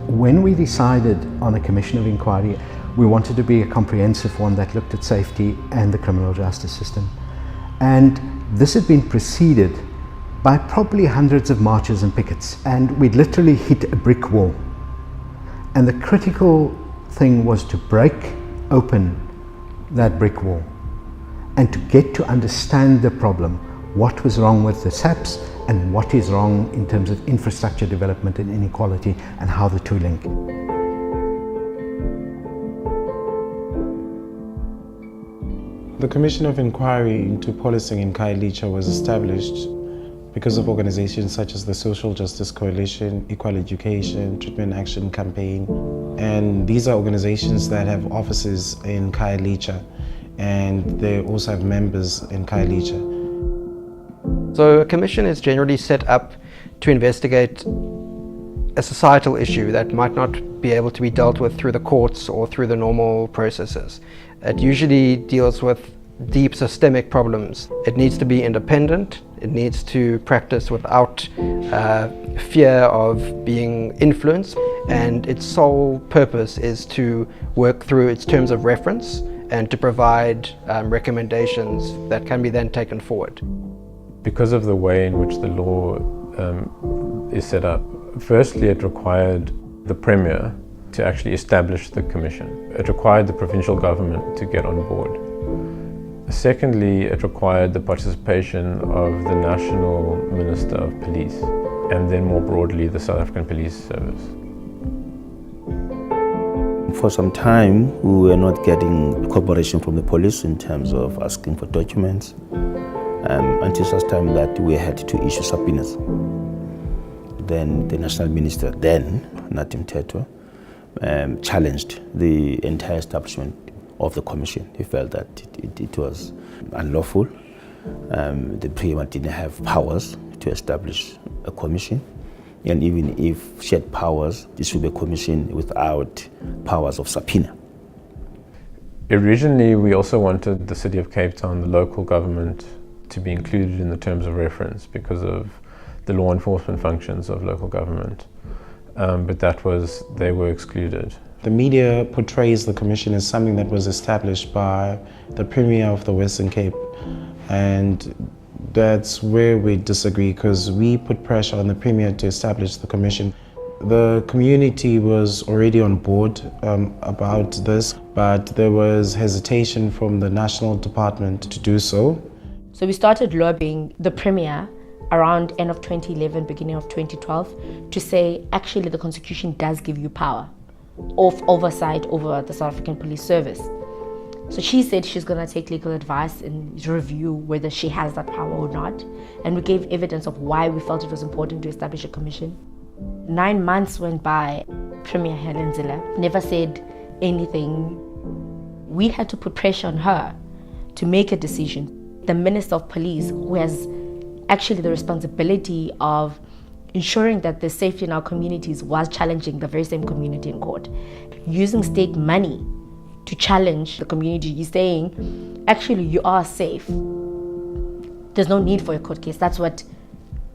When we decided on a commission of inquiry, we wanted to be a comprehensive one that looked at safety and the criminal justice system. And this had been preceded by probably hundreds of marches and pickets, and we'd literally hit a brick wall. And the critical thing was to break open that brick wall and to get to understand the problem, what was wrong with the SAPS and what is wrong in terms of infrastructure development and inequality, and how the two link. The Commission of Inquiry into Policing in Khayelitsha was established because of organizations such as the Social Justice Coalition, Equal Education, Treatment Action Campaign. And these are organizations that have offices in Khayelitsha, and they also have members in Khayelitsha. So a commission is generally set up to investigate a societal issue that might not be able to be dealt with through the courts or through the normal processes. It usually deals with deep systemic problems. It needs to be independent. It needs to practice without fear of being influenced, and its sole purpose is to work through its terms of reference and to provide recommendations that can be then taken forward. Because of the way in which the law is set up, firstly it required the Premier to actually establish the commission. It required the provincial government to get on board. Secondly, it required the participation of the National Minister of Police, and then more broadly the South African Police Service. For some time we were not getting cooperation from the police in terms of asking for documents, until such time that we had to issue subpoenas. Then the National Minister, then Natim Teto, challenged the entire establishment of the commission. He felt that it was unlawful. The Premier didn't have powers to establish a commission, and even if she had powers, this should be a commission without powers of subpoena. Originally, we also wanted the City of Cape Town, the local government, to be included in the terms of reference because of the law enforcement functions of local government, but they were excluded. The media portrays the commission as something that was established by the Premier of the Western Cape, and that's where we disagree, because we put pressure on the Premier to establish the commission. The community was already on board about this, but there was hesitation from the National Department to do so. So we started lobbying the Premier around end of 2011, beginning of 2012, to say, actually the Constitution does give you power of oversight over the South African Police Service. So she said she's going to take legal advice and review whether she has that power or not. And we gave evidence of why we felt it was important to establish a commission. 9 months went by. Premier Khayelitsha never said anything. We had to put pressure on her to make a decision. The Minister of Police, who has actually the responsibility of ensuring that the safety in our communities, was challenging the very same community in court, using state money to challenge the community. He's saying, actually, you are safe. There's no need for a court case. That's what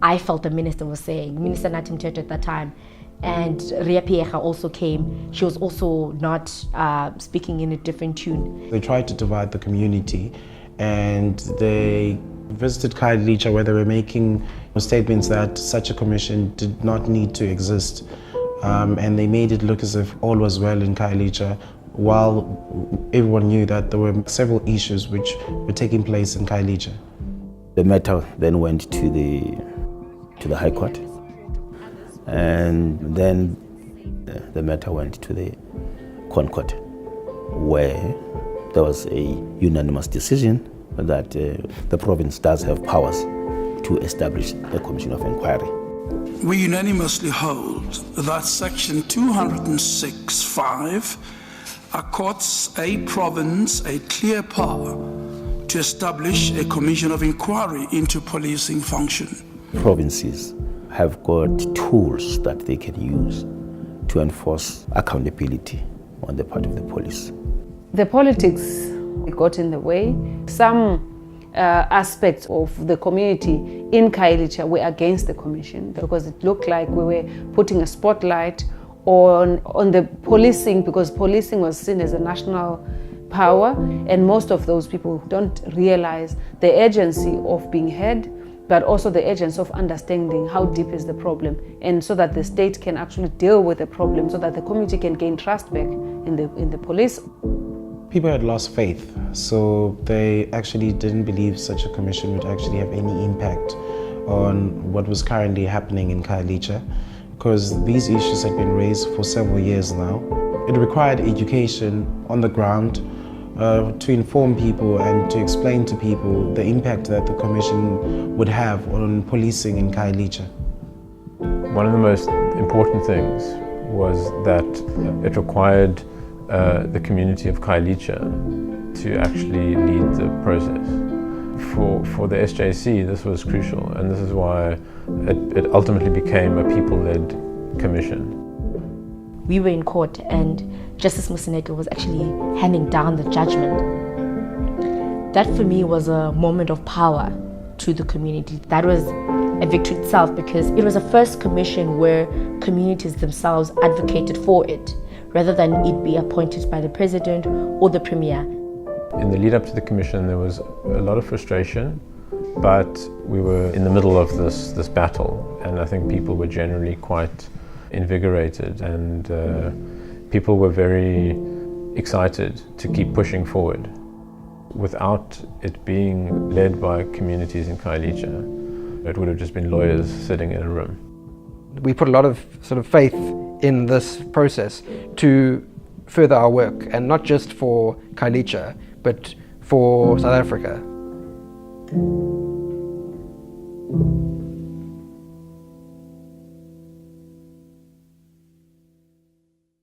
I felt the minister was saying. Minister Natim Teto at that time. And Ria Piecha also came. She was also not speaking in a different tune. They tried to divide the community, and they visited Khayelitsha where they were making statements that such a commission did not need to exist, and they made it look as if all was well in Khayelitsha, while everyone knew that there were several issues which were taking place in Khayelitsha. The matter then went to the High Court, and then the matter went to the Concord, where there was a unanimous decision that the province does have powers to establish a commission of inquiry. We unanimously hold that Section 206(5) accords a province a clear power to establish a commission of inquiry into policing function. Provinces have got tools that they can use to enforce accountability on the part of the police. The politics got in the way. Some aspects of the community in Khayelitsha were against the commission because it looked like we were putting a spotlight on the policing, because policing was seen as a national power, and most of those people don't realize the urgency of being heard, but also the urgency of understanding how deep is the problem, and so that the state can actually deal with the problem, so that the community can gain trust back in the police. People had lost faith, so they actually didn't believe such a commission would actually have any impact on what was currently happening in Khayelitsha, because these issues had been raised for several years now. It required education on the ground to inform people and to explain to people the impact that the commission would have on policing in Khayelitsha. One of the most important things was that it required the community of Khayelitsha to actually lead the process. For the SJC, this was crucial, and this is why it ultimately became a people-led commission. We were in court and Justice Musineke was actually handing down the judgment. That for me was a moment of power to the community. That was a victory itself, because it was the first commission where communities themselves advocated for it, rather than it be appointed by the president or the premier. In the lead up to the commission, there was a lot of frustration, but we were in the middle of this battle, and I think people were generally quite invigorated, and people were very excited to keep pushing forward. Without it being led by communities in Khayelitsha, it would have just been lawyers sitting in a room. We put a lot of sort of faith in this process to further our work, and not just for Khayelitsha, but for South Africa.